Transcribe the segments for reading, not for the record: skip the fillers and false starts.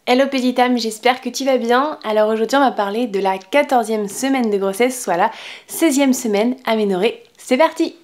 Hello petite âme, j'espère que tu vas bien. Alors aujourd'hui on va parler de la 14e semaine de grossesse, soit la 16e semaine aménorrhée. C'est parti!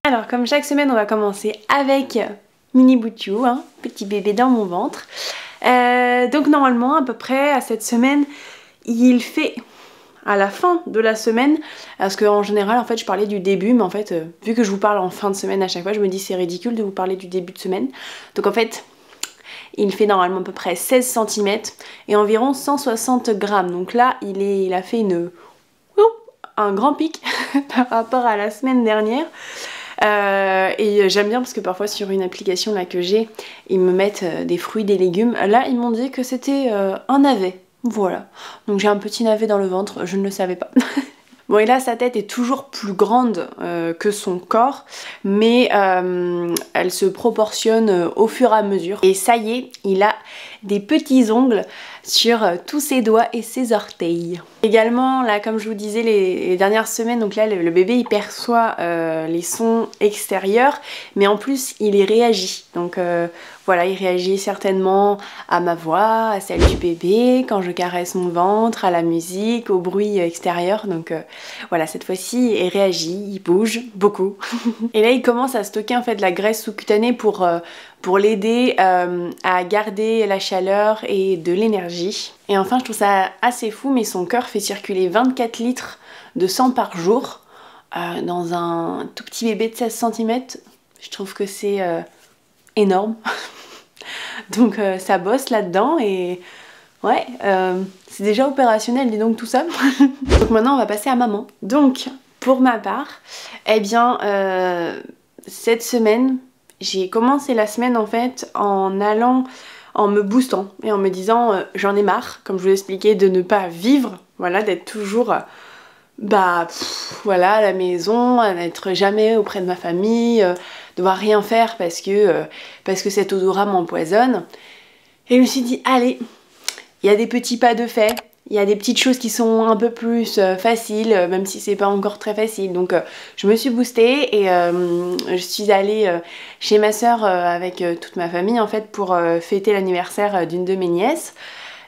Alors comme chaque semaine on va commencer avec Mini Boutiou, petit bébé dans mon ventre. Donc normalement à peu près à cette semaine il fait à la fin de la semaine, parce qu'en général en fait je parlais du début, mais en fait vu que je vous parle en fin de semaine à chaque fois je me dis c'est ridicule de vous parler du début de semaine. Donc en fait il fait normalement à peu près 16 cm et environ 160 grammes. Donc là il a fait un grand pic par rapport à la semaine dernière. Et j'aime bien parce que parfois sur une application là que j'ai, ils me mettent des fruits, des légumes. Là ils m'ont dit que c'était un navet, voilà. Donc j'ai un petit navet dans le ventre, je ne le savais pas. Bon et là sa tête est toujours plus grande que son corps, mais elle se proportionne au fur et à mesure. Et ça y est, il a des petits ongles sur tous ses doigts et ses orteils. Également, là comme je vous disais les dernières semaines, donc là le bébé il perçoit les sons extérieurs, mais en plus il y réagit. Donc voilà, il réagit certainement à ma voix, à celle du bébé, quand je caresse mon ventre, à la musique, au bruit extérieur. Donc voilà, cette fois-ci il réagit, il bouge beaucoup. Et là il commence à stocker en fait de la graisse sous-cutanée pour l'aider à garder la chaleur et de l'énergie. Et enfin je trouve ça assez fou, mais son cœur fait circuler 24 litres de sang par jour dans un tout petit bébé de 16 cm. Je trouve que c'est énorme. Donc ça bosse là-dedans et ouais, c'est déjà opérationnel, dis donc tout ça. Donc maintenant on va passer à maman. Donc pour ma part, eh bien cette semaine, j'ai commencé la semaine en fait en me boostant et en me disant j'en ai marre, comme je vous l'expliquais, de ne pas vivre, voilà, d'être toujours voilà, à la maison, à n'être jamais auprès de ma famille, devoir rien faire parce que cet odorat m'empoisonne. Et je me suis dit allez, il y a des petits pas de fait. Il y a des petites choses qui sont un peu plus faciles, même si c'est pas encore très facile. Donc je me suis boostée et je suis allée chez ma soeur avec toute ma famille en fait pour fêter l'anniversaire d'une de mes nièces.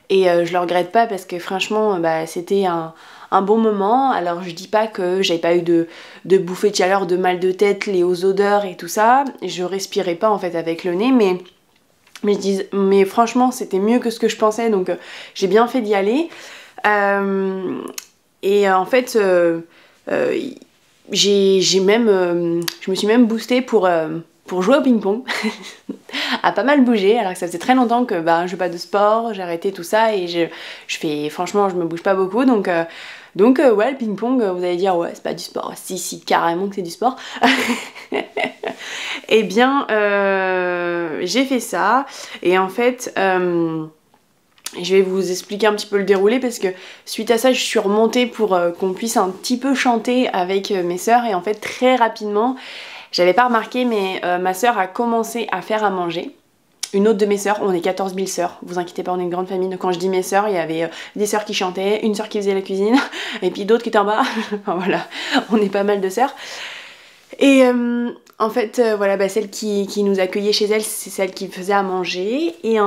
Et je le regrette pas parce que franchement c'était un bon moment. Alors je dis pas que j'avais pas eu de bouffée de chaleur, de mal de tête liées aux odeurs et tout ça. Je respirais pas en fait avec le nez, mais franchement c'était mieux que ce que je pensais, donc j'ai bien fait d'y aller. Et en fait je me suis même boostée pour jouer au ping-pong. A pas mal bougé, alors que ça faisait très longtemps que je fais pas de sport, j'ai arrêté tout ça et franchement je me bouge pas beaucoup, donc ouais, le ping-pong, vous allez dire ouais c'est pas du sport, si carrément que c'est du sport. Et bien j'ai fait ça et en fait je vais vous expliquer un petit peu le déroulé parce que suite à ça je suis remontée pour qu'on puisse un petit peu chanter avec mes sœurs et en fait très rapidement, j'avais pas remarqué mais ma sœur a commencé à faire à manger. Une autre de mes sœurs, on est 14 000 sœurs, vous inquiétez pas, on est une grande famille, donc quand je dis mes sœurs, il y avait des sœurs qui chantaient, une sœur qui faisait la cuisine et puis d'autres qui étaient en bas. Enfin voilà, on est pas mal de sœurs. Et en fait voilà, celle qui nous accueillait chez elle, c'est celle qui faisait à manger et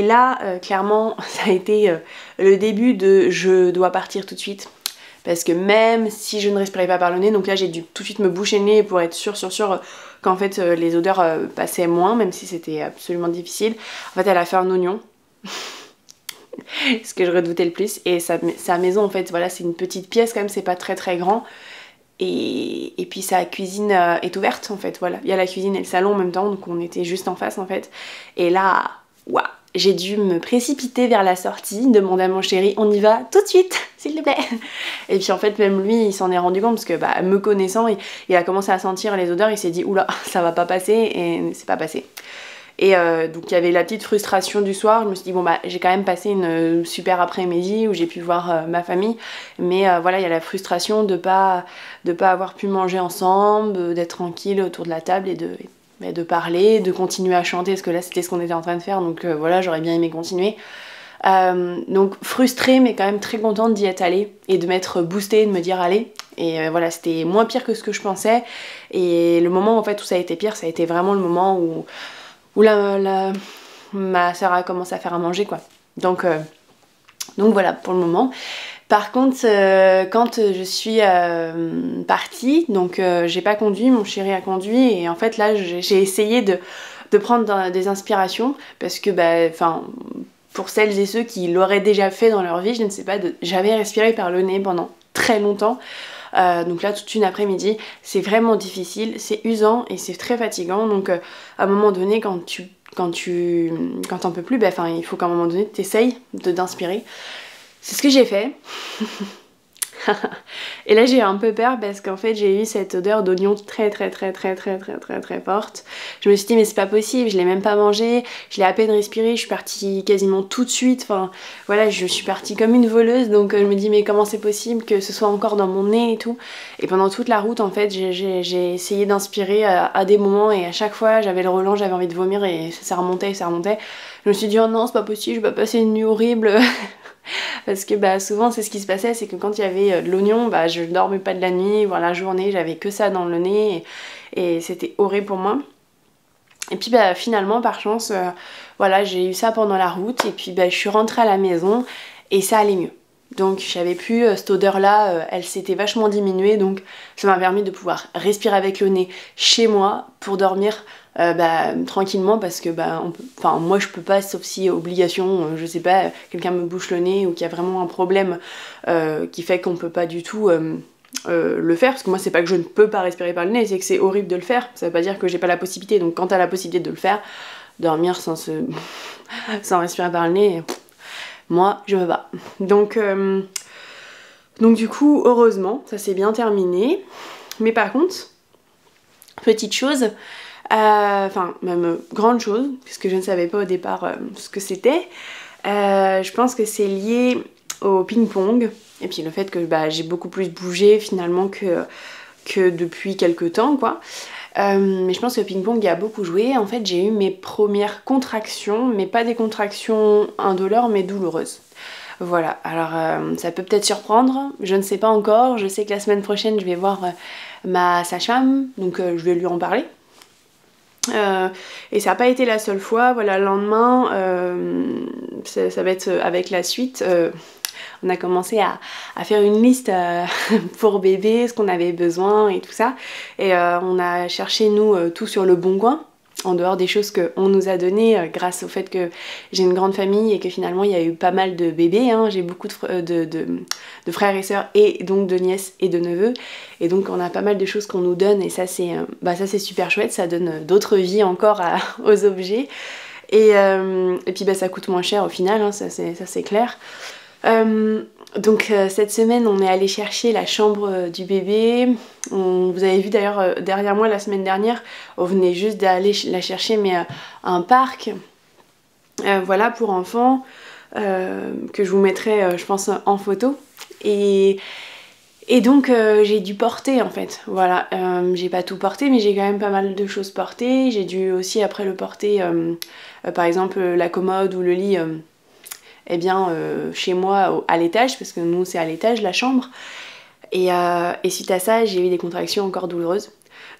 là clairement ça a été le début de je dois partir tout de suite, parce que même si je ne respirais pas par le nez, donc là j'ai dû tout de suite me boucher le nez pour être sûre qu'en fait les odeurs passaient moins, même si c'était absolument difficile. En fait elle a fait un oignon ce que je redoutais le plus. Et sa maison en fait, voilà, c'est une petite pièce quand même, c'est pas très très grand. Et puis sa cuisine est ouverte en fait, voilà. Il y a la cuisine et le salon en même temps, donc on était juste en face en fait. Et là, waouh, j'ai dû me précipiter vers la sortie, demander à mon chéri, on y va tout de suite, s'il te plaît. Et puis en fait même lui, il s'en est rendu compte parce que bah, me connaissant, il a commencé à sentir les odeurs, il s'est dit oula, ça va pas passer, et c'est pas passé. Et donc il y avait la petite frustration du soir, je me suis dit bon bah j'ai quand même passé une super après-midi où j'ai pu voir ma famille, mais voilà, il y a la frustration de pas avoir pu manger ensemble, d'être tranquille autour de la table et de parler, de continuer à chanter, parce que là c'était ce qu'on était en train de faire, donc voilà, j'aurais bien aimé continuer. Donc frustrée mais quand même très contente d'y être allée et de m'être boostée, de me dire allez. Et voilà, c'était moins pire que ce que je pensais, et le moment en fait où ça a été pire, ça a été vraiment le moment où ma soeur a commencé à faire à manger quoi. Donc voilà pour le moment. Par contre quand je suis partie, donc j'ai pas conduit, mon chéri a conduit, et en fait là j'ai essayé de prendre des inspirations, parce que bah enfin pour celles et ceux qui l'auraient déjà fait dans leur vie, je ne sais pas, j'avais respiré par le nez pendant très longtemps. Donc là toute une après-midi, c'est vraiment difficile, c'est usant et c'est très fatigant, donc à un moment donné quand t'en peux plus, bah, il faut qu'à un moment donné t'essayes d'inspirer. C'est ce que j'ai fait. Et là j'ai eu un peu peur parce qu'en fait j'ai eu cette odeur d'oignon très forte. Je me suis dit mais c'est pas possible, je l'ai même pas mangé, je l'ai à peine respiré, je suis partie quasiment tout de suite, enfin voilà, je suis partie comme une voleuse, donc je me dis mais comment c'est possible que ce soit encore dans mon nez et tout. Et pendant toute la route en fait j'ai essayé d'inspirer à des moments, et à chaque fois j'avais le relent, j'avais envie de vomir, et ça remontait. Je me suis dit oh non c'est pas possible, je vais pas passer une nuit horrible. Parce que bah, souvent c'est ce qui se passait, c'est que quand il y avait de l'oignon, bah, je dormais pas de la nuit, voire la journée, j'avais que ça dans le nez, et c'était horrible pour moi. Et puis bah, finalement par chance, voilà, j'ai eu ça pendant la route, et puis bah, je suis rentrée à la maison et ça allait mieux. Donc j'avais plus cette odeur là, elle s'était vachement diminuée, donc ça m'a permis de pouvoir respirer avec le nez chez moi pour dormir tranquillement, parce que moi je peux pas, sauf si obligation, je sais pas, quelqu'un me bouche le nez ou qu'il y a vraiment un problème qui fait qu'on peut pas du tout le faire, parce que moi c'est pas que je ne peux pas respirer par le nez, c'est que c'est horrible de le faire, ça veut pas dire que j'ai pas la possibilité, donc quand t'as la possibilité de le faire, dormir sans respirer par le nez, moi je veux pas. Donc du coup heureusement ça s'est bien terminé, mais par contre petite chose, même grande chose, puisque je ne savais pas au départ ce que c'était, je pense que c'est lié au ping-pong, et puis le fait que j'ai beaucoup plus bougé finalement que depuis quelques temps quoi. Mais je pense que le ping-pong y a beaucoup joué. En fait j'ai eu mes premières contractions, mais pas des contractions indolores mais douloureuses. Voilà, alors ça peut peut-être surprendre, je ne sais pas encore, je sais que la semaine prochaine je vais voir ma sage-femme, donc je vais lui en parler. Et ça n'a pas été la seule fois, voilà, le lendemain, ça va être avec la suite. On a commencé à faire une liste pour bébé, ce qu'on avait besoin et tout ça. Et on a cherché nous tout sur le Bon Coin, en dehors des choses qu'on nous a données grâce au fait que j'ai une grande famille et que finalement il y a eu pas mal de bébés, hein. J'ai beaucoup de frères et sœurs, et donc de nièces et de neveux, et donc on a pas mal de choses qu'on nous donne, et ça c'est super chouette, ça donne d'autres vies encore aux objets, et puis ça coûte moins cher au final, hein, ça c'est clair. Donc cette semaine on est allé chercher la chambre du bébé. Vous avez vu d'ailleurs derrière moi la semaine dernière, on venait juste d'aller la chercher, mais à un parc voilà, pour enfants, que je vous mettrai je pense en photo, et donc j'ai dû porter en fait, voilà, j'ai pas tout porté mais j'ai quand même pas mal de choses portées. J'ai dû aussi après le porter, par exemple la commode ou le lit, chez moi à l'étage, parce que nous c'est à l'étage la chambre, et suite à ça j'ai eu des contractions encore douloureuses,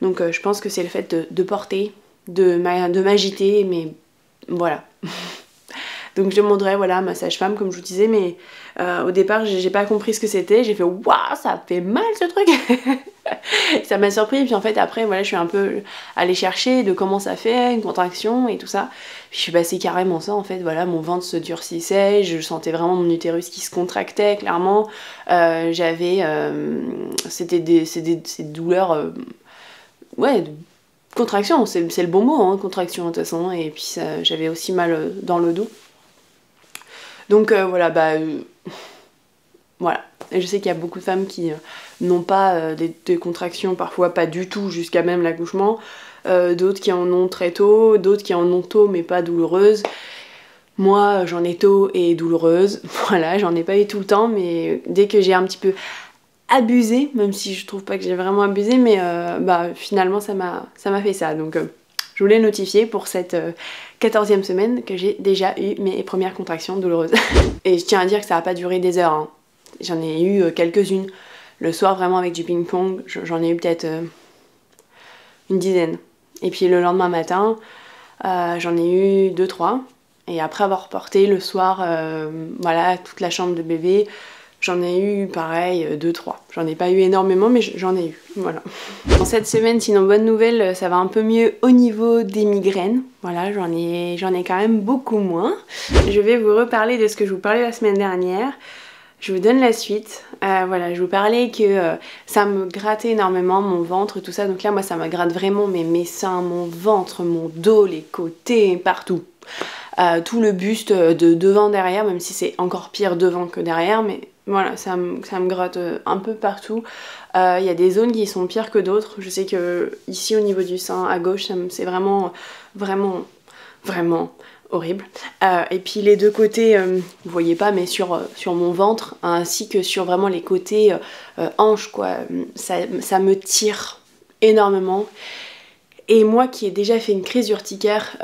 donc je pense que c'est le fait de porter, de m'agiter, mais voilà. Donc je demanderai voilà à ma sage-femme comme je vous disais, mais au départ j'ai pas compris ce que c'était, j'ai fait waouh ça fait mal ce truc. Ça m'a surpris, puis en fait après voilà je suis un peu allée chercher de comment ça fait une contraction et tout ça, puis je suis passée carrément ça en fait, voilà mon ventre se durcissait, je sentais vraiment mon utérus qui se contractait clairement, j'avais c'était ces douleurs ouais de contraction, c'est le bon mot hein, contraction de toute façon, et puis j'avais aussi mal dans le dos, donc voilà voilà. Et je sais qu'il y a beaucoup de femmes qui n'ont pas des contractions, parfois pas du tout, jusqu'à même l'accouchement. D'autres qui en ont très tôt, d'autres qui en ont tôt mais pas douloureuses. Moi, j'en ai tôt et douloureuse. Voilà, j'en ai pas eu tout le temps, mais dès que j'ai un petit peu abusé, même si je trouve pas que j'ai vraiment abusé, mais finalement ça m'a fait ça. Donc je voulais notifier pour cette 14e semaine que j'ai déjà eu mes premières contractions douloureuses. Et je tiens à dire que ça n'a pas duré des heures, hein. J'en ai eu quelques-unes. Le soir, vraiment avec du ping-pong, j'en ai eu peut-être une dizaine. Et puis le lendemain matin, j'en ai eu 2-3. Et après avoir porté le soir, voilà, toute la chambre de bébé, j'en ai eu pareil 2-3. J'en ai pas eu énormément, mais j'en ai eu. Voilà. Dans cette semaine, sinon bonne nouvelle, ça va un peu mieux au niveau des migraines. Voilà, j'en ai quand même beaucoup moins. Je vais vous reparler de ce que je vous parlais la semaine dernière. Je vous donne la suite. Voilà, je vous parlais que ça me grattait énormément, mon ventre, tout ça. Donc là, moi, ça me gratte vraiment mes seins, mon ventre, mon dos, les côtés, partout. Tout le buste de devant, derrière, même si c'est encore pire devant que derrière. Mais voilà, ça me gratte un peu partout. Il y a des zones qui sont pires que d'autres. Je sais que ici, au niveau du sein, à gauche, c'est vraiment horrible. Et puis les deux côtés, vous voyez pas, mais sur mon ventre, ainsi que sur vraiment les côtés hanches, quoi, ça me tire énormément. Et moi qui ai déjà fait une crise urticaire,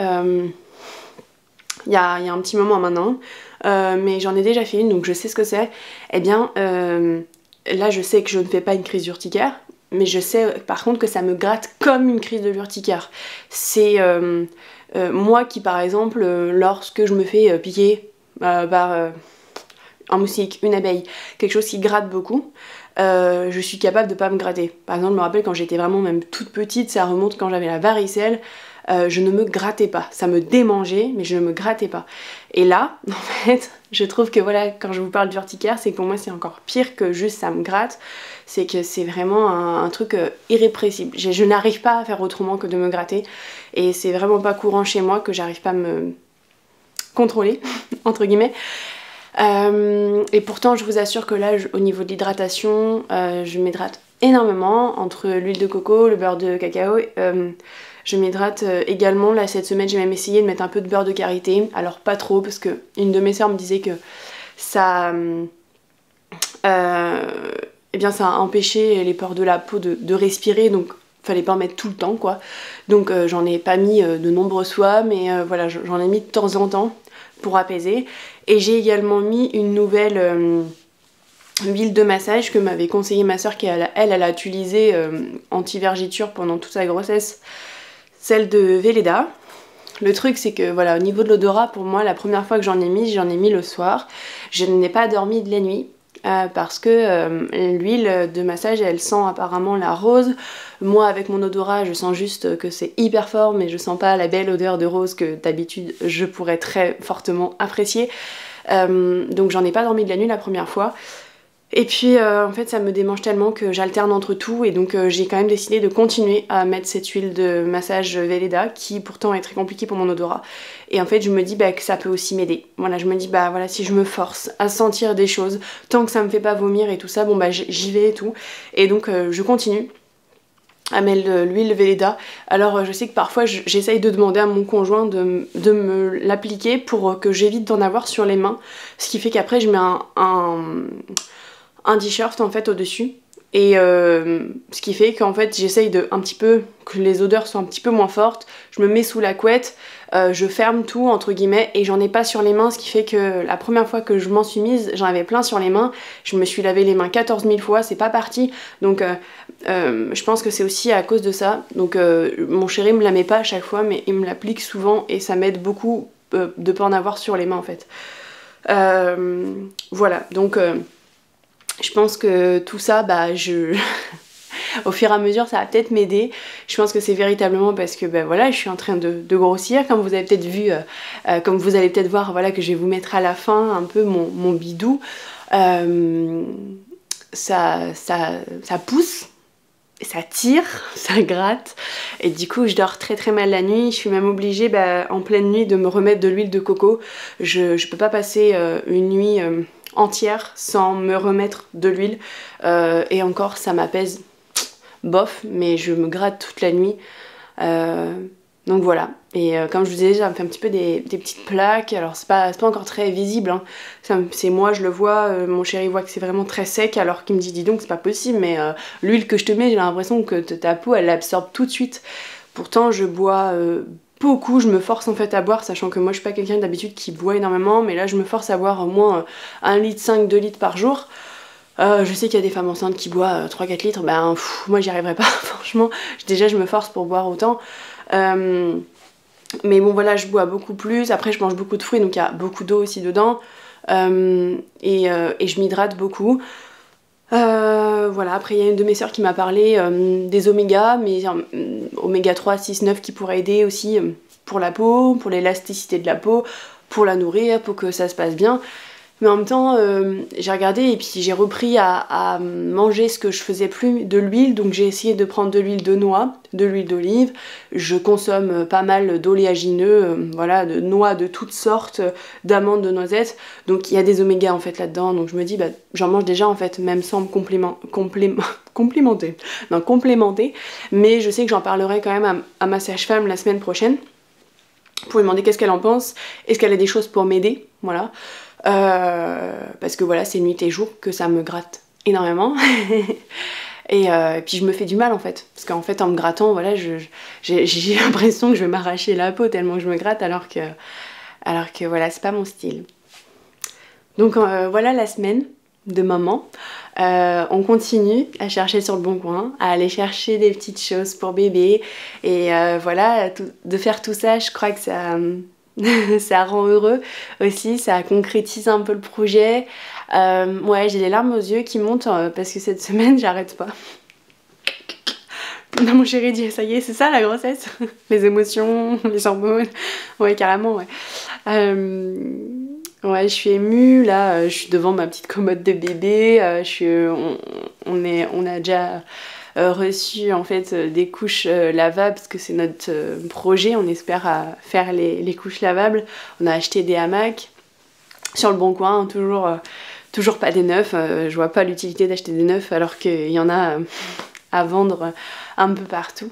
il y a un petit moment maintenant, mais j'en ai déjà fait une, donc je sais ce que c'est. Eh bien, là je sais que je ne fais pas une crise urticaire, mais je sais par contre que ça me gratte comme une crise de l'urticaire. C'est moi qui par exemple, lorsque je me fais piquer par un moustique, une abeille, quelque chose qui gratte beaucoup, je suis capable de pas me gratter. Par exemple, je me rappelle quand j'étais vraiment même toute petite, ça remonte quand j'avais la varicelle, je ne me grattais pas. Ça me démangeait, mais je ne me grattais pas. Et là, en fait, je trouve que voilà, quand je vous parle d'urticaire, c'est que pour moi c'est encore pire que juste ça me gratte. C'est que c'est vraiment un truc irrépressible. Je n'arrive pas à faire autrement que de me gratter. Et c'est vraiment pas courant chez moi que j'arrive pas à me contrôler, entre guillemets. Et pourtant, je vous assure que là, au niveau de l'hydratation, je m'hydrate énormément entre l'huile de coco, le beurre de cacao. Je m'hydrate également. Là, cette semaine, j'ai même essayé de mettre un peu de beurre de karité. Alors, pas trop, parce que une de mes sœurs me disait que ça... eh bien, ça a empêché les pores de la peau de respirer, donc fallait pas en mettre tout le temps, quoi. Donc, j'en ai pas mis de nombreuses fois, mais voilà, j'en ai mis de temps en temps pour apaiser. Et j'ai également mis une nouvelle huile de massage que m'avait conseillé ma soeur qui elle a utilisé anti-vergiture pendant toute sa grossesse, celle de Velleda. Le truc c'est que voilà, au niveau de l'odorat, pour moi la première fois que j'en ai mis le soir. Je n'ai pas dormi de la nuit parce que l'huile de massage elle sent apparemment la rose. Moi avec mon odorat je sens juste que c'est hyper fort, mais je sens pas la belle odeur de rose que d'habitude je pourrais très fortement apprécier. Donc j'en ai pas dormi de la nuit la première fois. Et puis en fait ça me démange tellement que j'alterne entre tout, et donc j'ai quand même décidé de continuer à mettre cette huile de massage Velleda qui pourtant est très compliquée pour mon odorat. Et en fait je me dis que ça peut aussi m'aider. Voilà, je me dis voilà, si je me force à sentir des choses, tant que ça me fait pas vomir et tout ça, bon j'y vais et tout. Et donc je continue à mettre l'huile Velleda. Alors je sais que parfois j'essaye de demander à mon conjoint de me l'appliquer pour que j'évite d'en avoir sur les mains, ce qui fait qu'après je mets un t-shirt en fait au dessus, et ce qui fait qu'en fait j'essaye de un petit peu que les odeurs soient un petit peu moins fortes. Je me mets sous la couette, je ferme tout entre guillemets, et j'en ai pas sur les mains, ce qui fait que la première fois que je m'en suis mise j'en avais plein sur les mains. Je me suis lavé les mains 14 000 fois, c'est pas parti. Donc je pense que c'est aussi à cause de ça. Donc mon chéri me la met pas à chaque fois, mais il me l'applique souvent et ça m'aide beaucoup de pas en avoir sur les mains en fait. Voilà, donc je pense que tout ça, au fur et à mesure ça va peut-être m'aider. Je pense que c'est véritablement parce que voilà, je suis en train de grossir, comme vous avez peut-être vu, comme vous allez peut-être voir, voilà, que je vais vous mettre à la fin un peu mon bidou. Ça pousse, ça tire, ça gratte, et du coup je dors très très mal la nuit. Je suis même obligée en pleine nuit de me remettre de l'huile de coco. Je peux pas passer une nuit entière sans me remettre de l'huile, et encore ça m'apaise bof, mais je me gratte toute la nuit. Donc voilà, et comme je vous disais, ça me fait un petit peu des petites plaques. Alors c'est pas encore très visible, hein. C'est moi, je le vois, mon chéri voit que c'est vraiment très sec, alors qu'il me dit dis donc c'est pas possible, mais l'huile que je te mets, j'ai l'impression que ta peau elle l'absorbe tout de suite. Pourtant je bois beaucoup, je me force en fait à boire, sachant que moi je suis pas quelqu'un d'habitude qui boit énormément, mais là je me force à boire au moins 1,5 litre, 2 litres par jour. Je sais qu'il y a des femmes enceintes qui boivent 3-4 litres, moi j'y arriverai pas, franchement. Déjà je me force pour boire autant. Mais bon voilà, je bois beaucoup plus. Après je mange beaucoup de fruits, donc il y a beaucoup d'eau aussi dedans. Et je m'hydrate beaucoup. Voilà, après il y a une de mes sœurs qui m'a parlé des oméga, mais oméga 3, 6, 9 qui pourraient aider aussi pour la peau, pour l'élasticité de la peau, pour la nourrir, pour que ça se passe bien. Mais en même temps, j'ai regardé et puis j'ai repris à manger ce que je faisais plus, de l'huile. Donc j'ai essayé de prendre de l'huile de noix, de l'huile d'olive. Je consomme pas mal d'oléagineux, voilà, de noix de toutes sortes, d'amandes, de noisettes. Donc il y a des oméga en fait là-dedans. Donc je me dis, j'en mange déjà en fait, même sans me complémenter. Mais je sais que j'en parlerai quand même à ma sage-femme la semaine prochaine pour lui demander qu'est-ce qu'elle en pense. Est-ce qu'elle a des choses pour m'aider, voilà. Parce que voilà, c'est nuit et jour que ça me gratte énormément. et puis je me fais du mal en fait, parce qu'en fait en me grattant, voilà, j'ai l'impression que je vais m'arracher la peau tellement je me gratte, alors que voilà, c'est pas mon style. Donc voilà la semaine de maman. On continue à chercher sur le bon coin, à aller chercher des petites choses pour bébé, et voilà, de faire tout ça, je crois que ça ça rend heureux aussi, ça concrétise un peu le projet. Ouais, j'ai les larmes aux yeux qui montent parce que cette semaine j'arrête pas. Non, mon chéri dit ça y est, c'est ça la grossesse. Les émotions, les hormones, ouais carrément, ouais. Ouais, je suis émue, là je suis devant ma petite commode de bébé, on a déjà reçu en fait des couches lavables, parce que c'est notre projet, on espère faire les couches lavables. On a acheté des hamacs sur le bon coin, toujours pas des neufs. Je vois pas l'utilité d'acheter des neufs alors qu'il y en a à vendre un peu partout.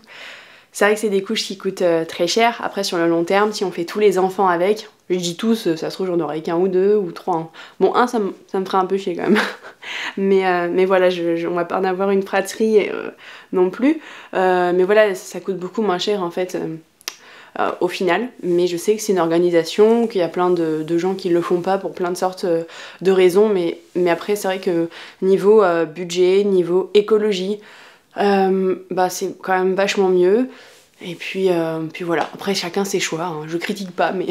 C'est vrai que c'est des couches qui coûtent très cher. Après sur le long terme, si on fait tous les enfants avec, je dis tous, ça se trouve j'en aurai qu'un ou deux ou trois, hein. Bon, un ça me ferait un peu chier quand même. mais voilà, on va pas en avoir une fratrie non plus. Mais voilà, ça coûte beaucoup moins cher en fait au final. Mais je sais que c'est une organisation, qu'il y a plein de gens qui le font pas pour plein de sortes de raisons. Mais après c'est vrai que niveau budget, niveau écologie, c'est quand même vachement mieux. Et puis voilà, après chacun ses choix, hein. Je critique pas, mais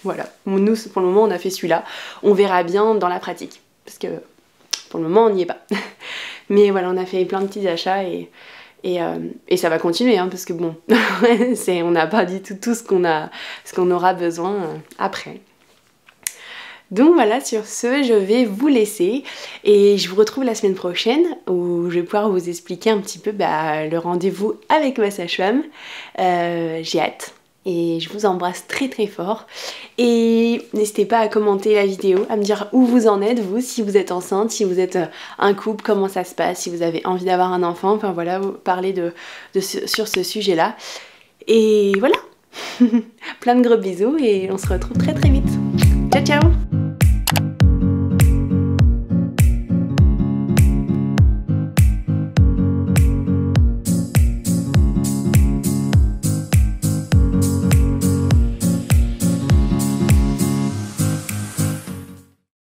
voilà. Nous pour le moment on a fait celui-là, on verra bien dans la pratique, parce que pour le moment on n'y est pas. Mais voilà, on a fait plein de petits achats et ça va continuer, hein, parce que bon, on n'a pas du tout ce qu'on aura besoin après. Donc voilà, sur ce, je vais vous laisser et je vous retrouve la semaine prochaine où je vais pouvoir vous expliquer un petit peu le rendez-vous avec ma sage-femme. J'ai hâte et je vous embrasse très très fort. Et n'hésitez pas à commenter la vidéo, à me dire où vous en êtes, vous, si vous êtes enceinte, si vous êtes un couple, comment ça se passe, si vous avez envie d'avoir un enfant, enfin voilà, parler sur ce sujet-là. Et voilà, plein de gros bisous et on se retrouve très très vite. Ciao ciao!